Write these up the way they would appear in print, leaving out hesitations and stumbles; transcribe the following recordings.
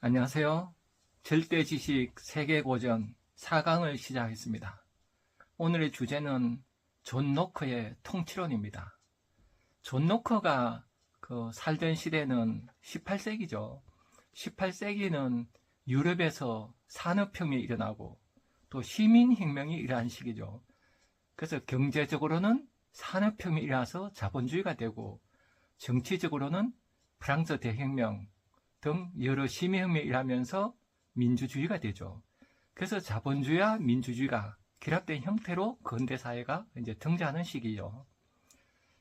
안녕하세요. 절대지식 세계고전 4강을 시작했습니다. 오늘의 주제는 존 노크의 통치론입니다. 존 노크가 살던 시대는 18세기죠. 18세기는 유럽에서 산업혁명이 일어나고 또 시민혁명이 일어난 시기죠. 그래서 경제적으로는 산업혁명이 일어나서 자본주의가 되고 정치적으로는 프랑스 대혁명 등 여러 시민혁명이 일어나면서 민주주의가 되죠. 그래서 자본주의와 민주주의가 결합된 형태로 근대사회가 이제 등장하는 시기죠.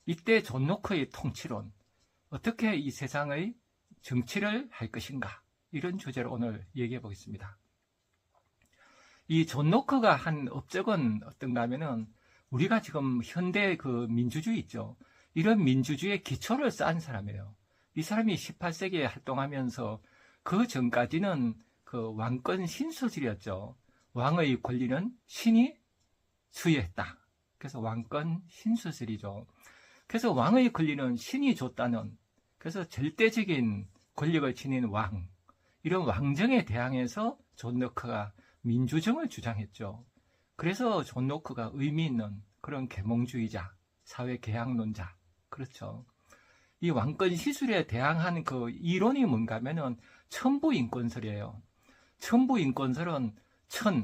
이때 존 노크의 통치론, 어떻게 이 세상의 정치를 할 것인가, 이런 주제로 오늘 얘기해 보겠습니다. 이 존 노크가 한 업적은 어떤가 하면은 우리가 지금 현대 민주주의 있죠. 이런 민주주의의 기초를 쌓은 사람이에요. 이 사람이 18세기에 활동하면서 그 전까지는 왕권 신수질이었죠. 왕의 권리는 신이 수여했다. 그래서 왕권 신수질이죠. 그래서 왕의 권리는 신이 줬다는, 그래서 절대적인 권력을 지닌 왕, 이런 왕정에 대항해서 존 노크가 민주정을 주장했죠. 그래서 존 노크가 의미 있는 그런 계몽주의자, 사회개혁론자, 그렇죠. 이 왕권 시술에 대항한 이론이 뭔가 하면은 천부인권설이에요. 천부인권설은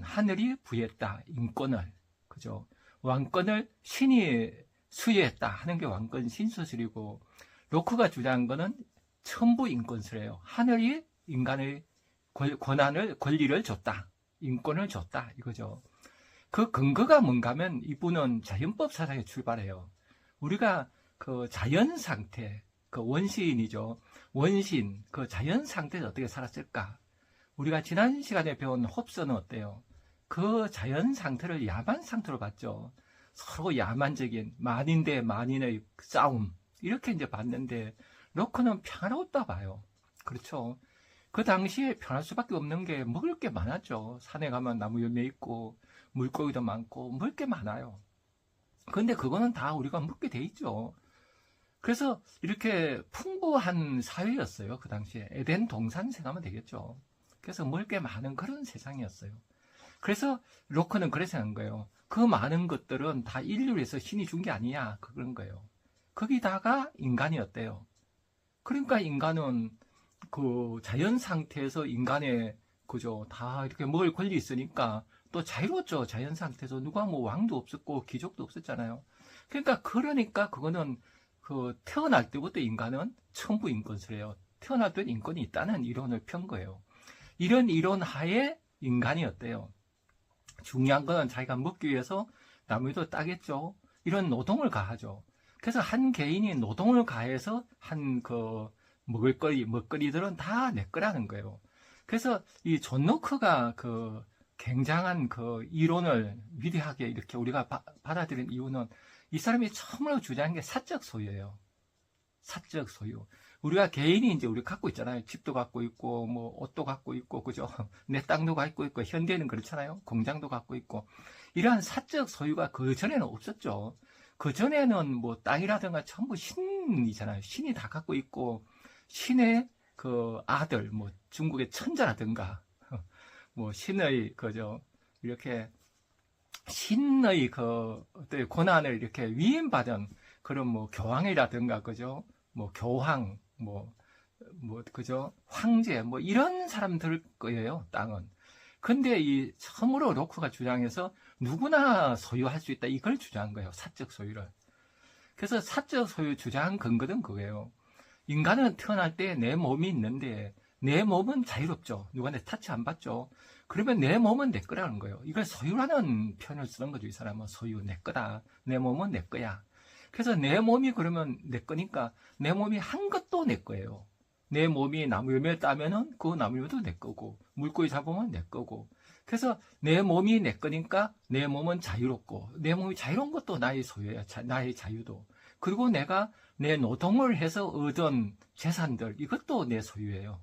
하늘이 부여했다, 인권을. 그죠? 왕권을 신이 수여했다 하는 게 왕권 신수술이고, 로크가 주장한 거는 천부인권설이에요. 하늘이 인간의 권리를 줬다. 인권을 줬다. 이거죠. 그 근거가 뭔가 하면 이분은 자연법 사상에 출발해요. 우리가 자연 상태, 원시인이죠. 원신, 자연 상태에서 어떻게 살았을까? 우리가 지난 시간에 배운 홉스는 어때요? 그 자연 상태를 야만 상태로 봤죠. 서로 야만적인 만인 대 만인의 싸움, 이렇게 이제 봤는데, 로크는 평화롭다 봐요. 그렇죠. 그 당시에 편할 수밖에 없는 게 먹을 게 많았죠. 산에 가면 나무 열매 있고, 물고기도 많고, 먹을 게 많아요. 근데 그거는 다 우리가 먹게 돼 있죠. 그래서 이렇게 풍부한 사회였어요. 그 당시에 에덴 동산 생각하면 되겠죠. 그래서 먹을 게 많은 그런 세상이었어요. 그래서 로크는 그래서 한 거예요. 그 많은 것들은 다 인류를 위해서 신이 준 게 아니야, 그런 거예요. 거기다가 인간이었대요. 그러니까 인간은 자연 상태에서 인간의 다 이렇게 먹을 권리 있으니까 또 자유로웠죠. 자연 상태에서 누가 왕도 없었고 귀족도 없었잖아요. 그러니까 그거는 태어날 때부터 인간은 천부인권설이에요. 태어날 때는 인권이 있다는 이론을 편 거예요. 이런 이론 하에 인간이 어때요? 중요한 건 자기가 먹기 위해서 나무에도 따겠죠. 이런 노동을 가하죠. 그래서 한 개인이 노동을 가해서 한 먹거리들은 다 내 거라는 거예요. 그래서 이 존 노크가 굉장한 이론을 위대하게 이렇게 우리가 받아들인 이유는 이 사람이 처음으로 주장한 게 사적 소유예요. 사적 소유. 우리가 개인이 이제 우리 갖고 있잖아요. 집도 갖고 있고, 옷도 갖고 있고, 그죠? 내 땅도 갖고 있고, 현대는 그렇잖아요. 공장도 갖고 있고. 이러한 사적 소유가 그 전에는 없었죠. 그 전에는 땅이라든가 전부 신이잖아요. 신이 다 갖고 있고, 신의 아들, 중국의 천자라든가, 신의, 이렇게, 신의 어떤 권한을 이렇게 위임받은 그런 교황이라든가, 그죠? 교황, 그죠? 황제, 이런 사람들 거예요, 땅은. 근데 처음으로 로크가 주장해서 누구나 소유할 수 있다, 이걸 주장한 거예요, 사적 소유를. 그래서 사적 소유 주장한 근거는 그거예요. 인간은 태어날 때 내 몸이 있는데, 내 몸은 자유롭죠. 누가 내 타치 안 받죠. 그러면 내 몸은 내 거라는 거예요. 이걸 소유라는 표현을 쓰는 거죠. 이 사람은 소유, 내 거다. 내 몸은 내 거야. 그래서 내 몸이 그러면 내 거니까 내 몸이 한 것도 내 거예요. 내 몸이 나무 열매를 따면은 그 나무 열매도 내 거고, 물고기 잡으면 내 거고. 그래서 내 몸이 내 거니까 내 몸은 자유롭고, 내 몸이 자유로운 것도 나의 소유야. 나의 자유도. 그리고 내가 내 노동을 해서 얻은 재산들, 이것도 내 소유예요.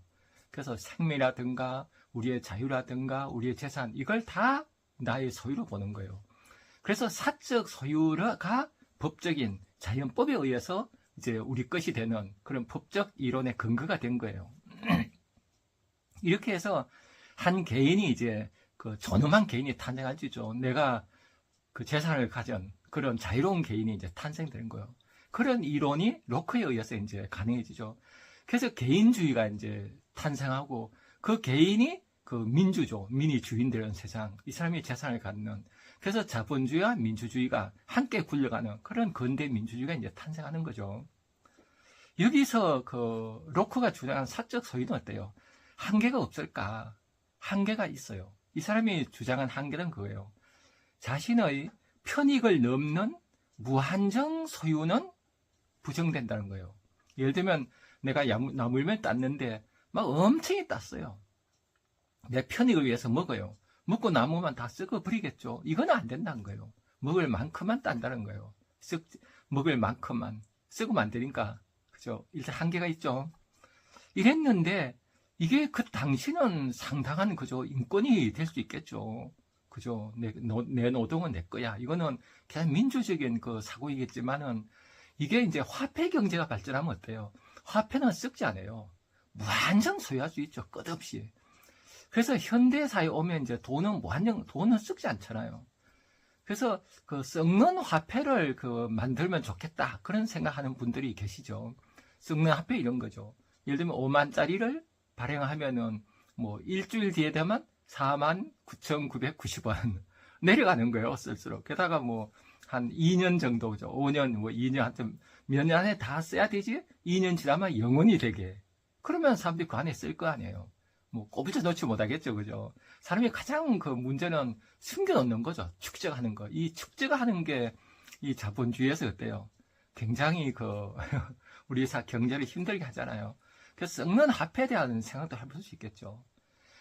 그래서 생명이라든가 우리의 자유라든가 우리의 재산, 이걸 다 나의 소유로 보는 거예요. 그래서 사적 소유가 법적인 자연법에 의해서 이제 우리 것이 되는 그런 법적 이론의 근거가 된 거예요. 이렇게 해서 한 개인이 이제 그 존엄한 개인이 탄생하지죠. 내가 그 재산을 가진 그런 자유로운 개인이 이제 탄생되는 거예요. 그런 이론이 로크에 의해서 이제 가능해지죠. 그래서 개인주의가 이제 탄생하고 그 개인이 그 민주죠. 민이 주인 되는 세상. 이 사람이 재산을 갖는. 그래서 자본주의와 민주주의가 함께 굴려가는 그런 근대 민주주의가 이제 탄생하는 거죠. 여기서 그 로크가 주장한 사적 소유는 어때요? 한계가 없을까? 한계가 있어요. 이 사람이 주장한 한계는 그거예요. 자신의 편익을 넘는 무한정 소유는 부정된다는 거예요. 예를 들면 내가 나물면 땄는데 막 엄청 땄어요. 내 편익을 위해서 먹어요. 먹고 남으면 다 썩어버리겠죠. 이건 안 된다는 거예요. 먹을 만큼만 딴다는 거예요. 먹을 만큼만. 썩으면 안 되니까. 그죠? 일단 한계가 있죠. 이랬는데 이게 그 당시는 상당한 그죠 인권이 될 수 있겠죠. 그죠? 내 노동은 내 거야. 이거는 그냥 민주적인 그 사고이겠지만은 이게 이제 화폐 경제가 발전하면 어때요? 화폐는 썩지 않아요. 무한정 소유할 수 있죠. 끝없이. 그래서 현대사에 오면 이제 돈은 돈은 썩지 않잖아요. 그래서 그 썩는 화폐를 그 만들면 좋겠다. 그런 생각하는 분들이 계시죠. 썩는 화폐 이런 거죠. 예를 들면 5만짜리를 발행하면은 뭐 일주일 뒤에 되면 49,990원 내려가는 거예요. 쓸수록. 게다가 뭐 한 2년 정도죠. 5년, 뭐 2년, 하여튼 몇 년 안에 다 써야 되지? 2년 지나면 영원히 되게. 그러면 사람들이 그 안에 쓸 거 아니에요. 뭐 꼽져 넣지 못하겠죠. 그죠? 사람이 가장 그 문제는 숨겨놓는 거죠. 축적하는 거. 이 축적하는 게 이 자본주의에서 어때요? 굉장히 그 우리 경제를 힘들게 하잖아요. 그래서 썩는 화폐에 대한 생각도 해볼 수 있겠죠.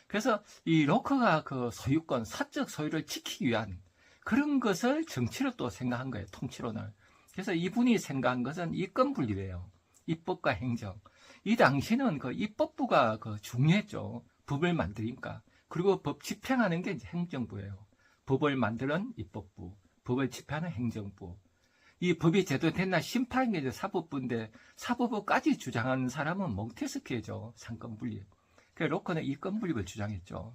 그래서 이 로크가 그 소유권, 사적 소유를 지키기 위한 그런 것을 정치로 또 생각한 거예요. 통치론을. 그래서 이분이 생각한 것은 이권 분립이에요. 입법과 행정. 이 당시는 그 입법부가 그 중요했죠. 법을 만드니까. 그리고 법 집행하는 게 이제 행정부예요. 법을 만드는 입법부, 법을 집행하는 행정부. 이 법이 제대로 됐나 심판하는 게 이제 사법부인데 사법부까지 주장하는 사람은 몽테스키예죠. 상권 분립. 그래서 로크는 이권 분립을 주장했죠.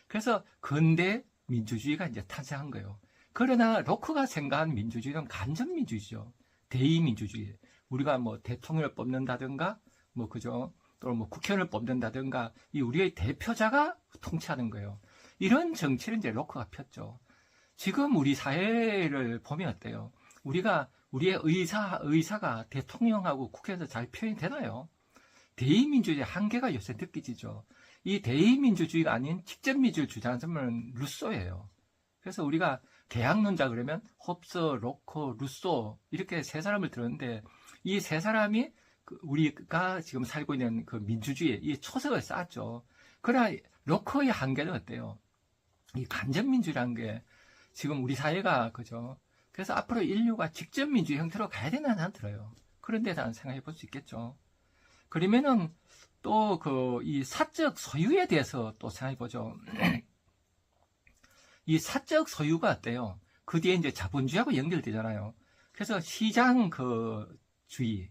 그래서 근대 민주주의가 이제 탄생한 거예요. 그러나 로크가 생각한 민주주의는 간접민주주의죠. 대의민주주의. 우리가 뭐 대통령을 뽑는다든가, 뭐 그죠? 또는 뭐 국회의원을 뽑는다든가, 이 우리의 대표자가 통치하는 거예요. 이런 정치를 이제 로크가 폈죠. 지금 우리 사회를 보면 어때요? 우리의 의사가 대통령하고 국회에서 잘 표현이 되나요? 대의민주주의의 한계가 요새 느껴지죠. 이 대의민주주의가 아닌 직접민주주의를 주장하는 사람은 루소예요. 그래서 우리가 개혁론자 그러면 홉스, 로크, 루소 이렇게 세 사람을 들었는데 이 세 사람이 우리가 지금 살고 있는 그 민주주의에 이 초석을 쌓았죠. 그러나 로크의 한계는 어때요? 이 간접민주라는 게 지금 우리 사회가 그죠? 그래서 앞으로 인류가 직접민주주의 형태로 가야 되나 난 들어요. 그런데 대한 생각해 볼 수 있겠죠. 그러면은 또 그 이 사적 소유에 대해서 또 생각해 보죠. 이 사적 소유가 어때요? 그 뒤에 이제 자본주의하고 연결되잖아요. 그래서 시장 그 주의,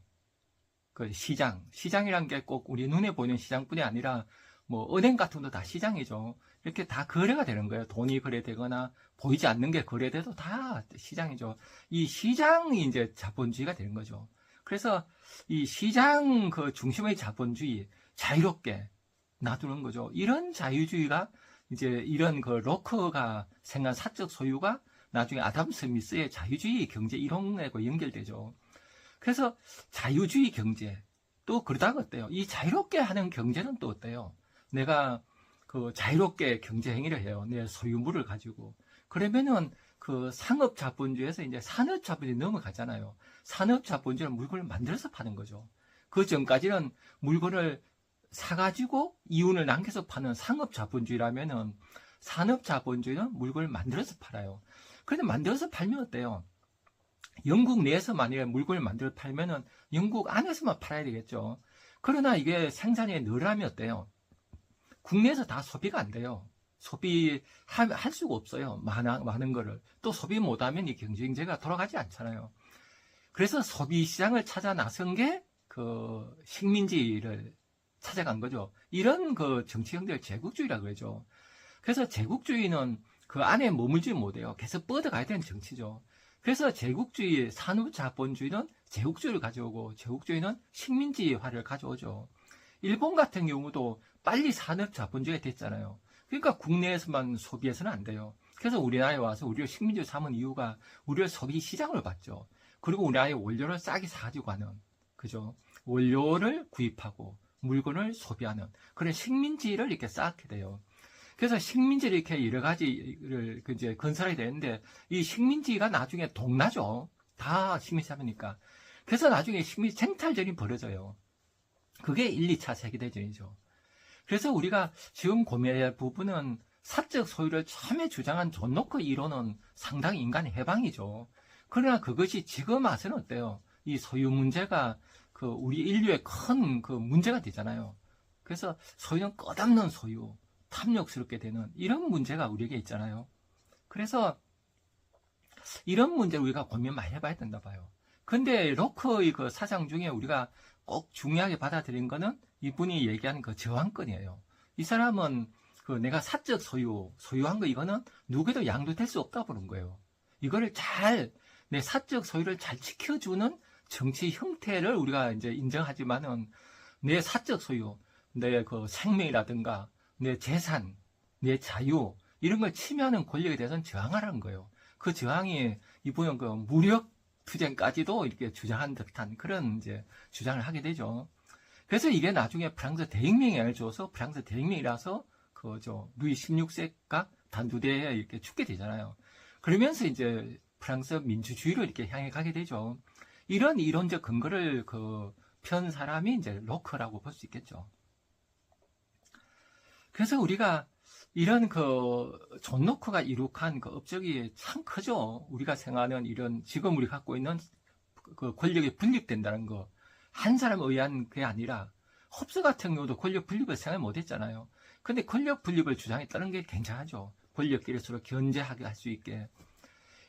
그 시장이란 게 꼭 우리 눈에 보이는 시장뿐이 아니라 뭐 은행 같은 것도 다 시장이죠. 이렇게 다 거래가 되는 거예요. 돈이 거래되거나 보이지 않는 게 거래돼도 다 시장이죠. 이 시장이 이제 자본주의가 되는 거죠. 그래서 이 시장 그 중심의 자본주의, 자유롭게 놔두는 거죠. 이런 자유주의가 이제 이런 그 로크가 생각한 사적 소유가 나중에 아담 스미스의 자유주의 경제 이론하고 연결되죠. 그래서 자유주의 경제 또 그러다가 어때요? 이 자유롭게 하는 경제는 또 어때요? 내가 그 자유롭게 경제 행위를 해요. 내 소유물을 가지고. 그러면은 그 상업 자본주의에서 이제 산업 자본주의 넘어가잖아요. 산업 자본주의는 물건을 만들어서 파는 거죠. 그 전까지는 물건을 사가지고 이윤을 남겨서 파는 상업 자본주의라면은 산업 자본주의는 물건을 만들어서 팔아요. 그런데 만들어서 팔면 어때요? 영국 내에서 만약에 물건을 만들어 팔면은 영국 안에서만 팔아야 되겠죠. 그러나 이게 생산이 늘어나면 어때요? 국내에서 다 소비가 안 돼요. 소비할 수가 없어요. 많은 거를. 또 소비 못하면 이 경쟁제가 돌아가지 않잖아요. 그래서 소비 시장을 찾아 나선 게 그 식민지를 찾아간 거죠. 이런 그 정치형들 제국주의라 그러죠. 그래서 제국주의는 그 안에 머물지 못해요. 계속 뻗어가야 되는 정치죠. 그래서 제국주의, 산업자본주의는 제국주의를 가져오고 제국주의는 식민지화를 가져오죠. 일본 같은 경우도 빨리 산업자본주의가 됐잖아요. 그러니까 국내에서만 소비해서는 안 돼요. 그래서 우리나라에 와서 우리를 식민지로 삼은 이유가 우리를 소비 시장을 봤죠. 그리고 우리나라의 원료를 싸게 사가지고 가는, 그죠? 원료를 구입하고 물건을 소비하는 그런 식민지를 이렇게 쌓게 돼요. 그래서 식민지를 이렇게 여러 가지를 이제 건설해야 되는데 이 식민지가 나중에 동나죠. 다 식민지 하니까. 그래서 나중에 식민지 쟁탈전이 벌어져요. 그게 1, 2차 세계대전이죠. 그래서 우리가 지금 고민해야 할 부분은 사적 소유를 처음에 주장한 존 로크 이론은 상당히 인간의 해방이죠. 그러나 그것이 지금 와서는 어때요? 이 소유 문제가 그 우리 인류의 큰 그 문제가 되잖아요. 그래서 소유는 끝없는 소유, 탐욕스럽게 되는 이런 문제가 우리에게 있잖아요. 그래서 이런 문제를 우리가 고민 많이 해봐야 된다 봐요. 근데 로크의 그 사상 중에 우리가 꼭 중요하게 받아들인 거는 이분이 얘기하는 그 저항권이에요. 이 사람은 그 내가 사적 소유한 거 이거는 누구에도 양도될 수 없다 보는 거예요. 이거를 내 사적 소유를 잘 지켜주는 정치 형태를 우리가 이제 인정하지만은 내 사적 소유, 내 그 생명이라든가 내 재산, 내 자유 이런 걸 침해하는 권력에 대해서는 저항하라는 거예요. 그 저항이 이분은 그 무력 투쟁까지도 이렇게 주장한 듯한 그런 이제 주장을 하게 되죠. 그래서 이게 나중에 프랑스 대혁명에 영향을 줘서 프랑스 대혁명이라서 루이 16세가 단두대에 이렇게 죽게 되잖아요. 그러면서 이제 프랑스 민주주의로 이렇게 향해 가게 되죠. 이런 이론적 근거를 편 사람이 이제 로크라고 볼 수 있겠죠. 그래서 우리가 이런 존 로크가 이룩한 그 업적이 참 크죠. 우리가 생각하는 이런 지금 우리 갖고 있는 그 권력이 분립된다는 거. 한 사람에 의한 게 아니라 홉스 같은 경우도 권력 분립을 생각 못 했잖아요. 근데 권력 분립을 주장했다는 게 굉장하죠. 권력끼리 서로 견제하게 할 수 있게.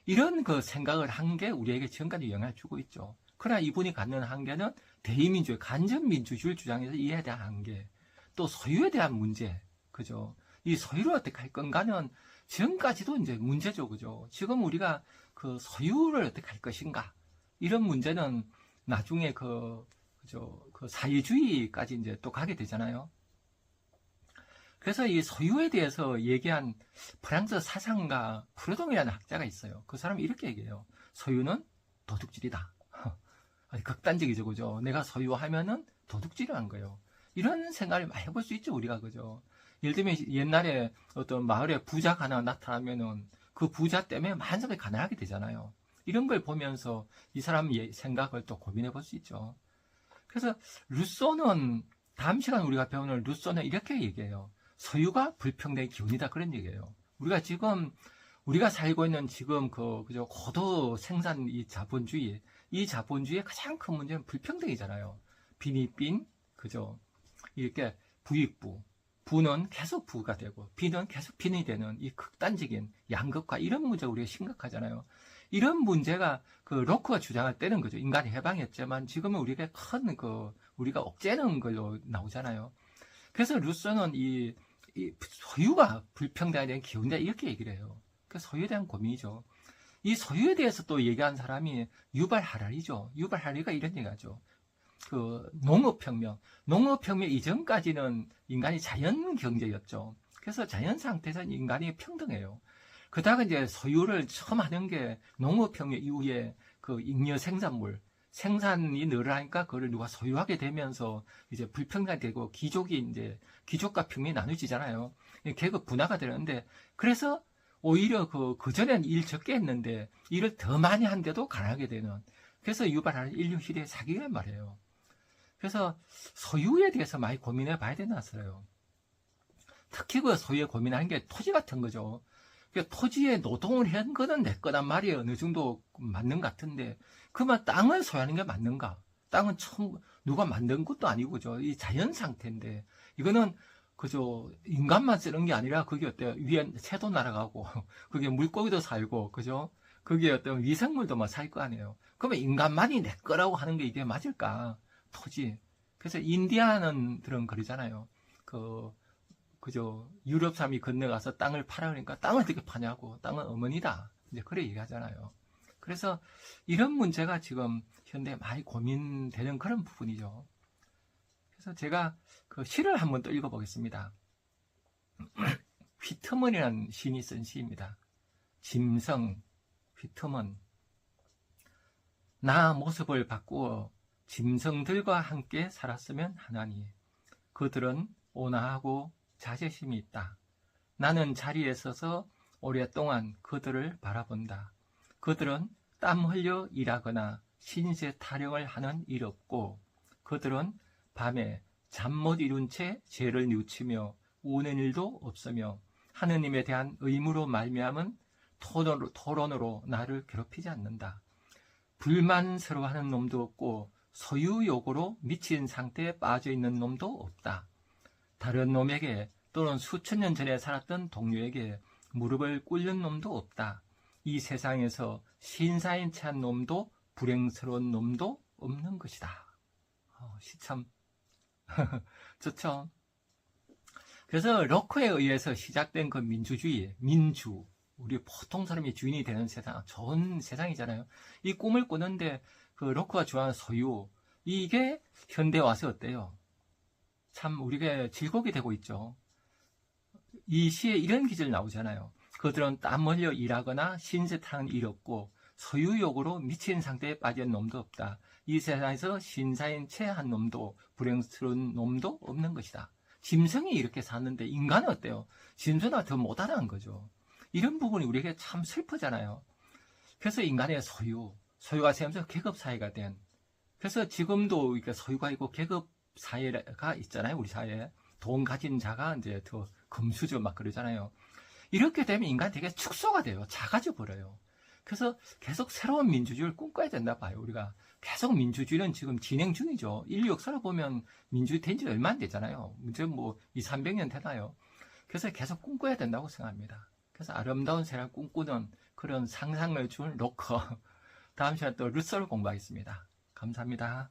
이런 그 생각을 한 게 우리에게 지금까지 영향을 주고 있죠. 그러나 이분이 갖는 한계는 대의민주주의, 간접민주주의를 주장해서 이해에 대한 한계, 또 소유에 대한 문제, 그죠? 이 소유를 어떻게 할 건가는 지금까지도 이제 문제죠, 그죠? 지금 우리가 그 소유를 어떻게 할 것인가, 이런 문제는 나중에 그 사회주의까지 이제 또 가게 되잖아요. 그래서 이 소유에 대해서 얘기한 프랑스 사상가 프루동이라는 학자가 있어요. 그 사람이 이렇게 얘기해요. 소유는 도둑질이다. 아니, 극단적이죠, 그죠? 내가 소유하면은 도둑질을 한 거예요. 이런 생각을 많이 해볼 수 있죠, 우리가, 그죠? 예를 들면 옛날에 어떤 마을에 부자가 하나 나타나면은 그 부자 때문에 많은 사람이 가난하게 되잖아요. 이런 걸 보면서 이 사람의 생각을 또 고민해 볼 수 있죠. 그래서 루소는 다음 시간 우리가 배우는 루소는 이렇게 얘기해요. 소유가 불평등의 기운이다, 그런 얘기예요. 우리가 살고 있는 지금 그죠, 고도 생산 이 자본주의의 가장 큰 문제는 불평등이잖아요. 빈이 빈, 그죠? 이렇게 부익부, 부는 계속 부가 되고 빈은 계속 빈이 되는 이 극단적인 양극화, 이런 문제가 우리가 심각하잖아요. 이런 문제가 로크가 주장할 때는 그죠, 인간의 해방이었지만 지금은 우리가 우리가 억제하는 걸로 나오잖아요. 그래서 루소는 이 소유가 불평등에 대한 기운이다, 이렇게 얘기를 해요. 그 소유에 대한 고민이죠. 이 소유에 대해서 또 얘기한 사람이 유발 하라리죠. 유발 하라리가 이런 얘기하죠. 농업혁명 이전까지는 인간이 자연 경제였죠. 그래서 자연 상태에서는 인간이 평등해요. 그다가 이제 소유를 처음 하는 게 농업혁명 이후에 잉여 생산이 늘어나니까 그걸 누가 소유하게 되면서 이제 불평등이 되고 귀족과 평민이 나눠지잖아요. 계급 분화가 되는데, 그래서 오히려 그전에는 일 적게 했는데 일을 더 많이 한데도 가난하게 되는, 그래서 유발하는 인류 시대의 사기란 말이에요. 그래서 소유에 대해서 많이 고민해 봐야 되나 싶어요. 특히 소유에 고민하는 게 토지 같은 거죠. 토지에 노동을 한 거는 내 거란 말이에요. 어느 정도 맞는 것 같은데, 그만 땅을 소유하는 게 맞는가? 땅은 처음 누가 만든 것도 아니고, 그죠? 이 자연 상태인데, 이거는 그죠, 인간만 쓰는 게 아니라 그게 어때요? 위에 새도 날아가고 그게 물고기도 살고, 그죠? 그게 어떤 위생물도 막 살 거 아니에요. 그러면 인간만이 내 거라고 하는 게 이게 맞을까? 토지. 그래서 인디아는들은 그러잖아요. 그저 유럽 사람이 건너가서 땅을 파라 그러니까 땅을 어떻게 파냐고, 땅은 어머니다. 이제 그래 얘기하잖아요. 그래서 이런 문제가 지금 현대에 많이 고민되는 그런 부분이죠. 그래서 제가 그 시를 한번 또 읽어보겠습니다. 휘트먼이라는 시인이 쓴 시입니다. 짐승, 휘트먼. 나 모습을 바꾸어 짐승들과 함께 살았으면 하나니. 그들은 온화하고 자제심이 있다. 나는 자리에 서서 오랫동안 그들을 바라본다. 그들은 땀 흘려 일하거나 신세 타령을 하는 일 없고, 그들은 밤에 잠 못 이룬 채 죄를 뉘우치며 우는 일도 없으며, 하느님에 대한 의무로 말미암은 토론으로 나를 괴롭히지 않는다. 불만스러워하는 놈도 없고 소유욕으로 미친 상태에 빠져있는 놈도 없다. 다른 놈에게 또는 수천 년 전에 살았던 동료에게 무릎을 꿇는 놈도 없다. 이 세상에서 신사인 채한 놈도 불행스러운 놈도 없는 것이다. 시참 좋죠. 그래서 럭커에 의해서 시작된 그 민주주의, 우리 보통 사람이 주인이 되는 세상, 좋은 세상이잖아요. 이 꿈을 꾸는데 그 럭커가 좋아하는 소유, 이게 현대에 와서 어때요? 참 우리가 질곡이 되고 있죠. 이 시에 이런 기절 나오잖아요. 그들은 땀 흘려 일하거나 신세 타는 일 없고 소유욕으로 미친 상태에 빠진 놈도 없다. 이 세상에서 신사인 채 한 놈도 불행스러운 놈도 없는 것이다. 짐승이 이렇게 사는데 인간은 어때요? 짐승보다 더 못하는 거죠. 이런 부분이 우리에게 참 슬프잖아요. 그래서 인간의 소유가 생기면서 계급사회가 된, 그래서 지금도 소유가 있고 계급사회가 있잖아요. 우리 사회에. 돈 가진 자가 이제 더 금수저 막 그러잖아요. 이렇게 되면 인간이 되게 축소가 돼요. 작아져 버려요. 그래서 계속 새로운 민주주의를 꿈꿔야 된다 봐요. 우리가 계속 민주주의는 지금 진행 중이죠. 인류 역사를 보면 민주주의 된 지 얼마 안 되잖아요. 이제 뭐 200~300년 되나요? 그래서 계속 꿈꿔야 된다고 생각합니다. 그래서 아름다운 세상을 꿈꾸는 그런 상상을 준 럭커. 다음 시간에 또 루소를 공부하겠습니다. 감사합니다.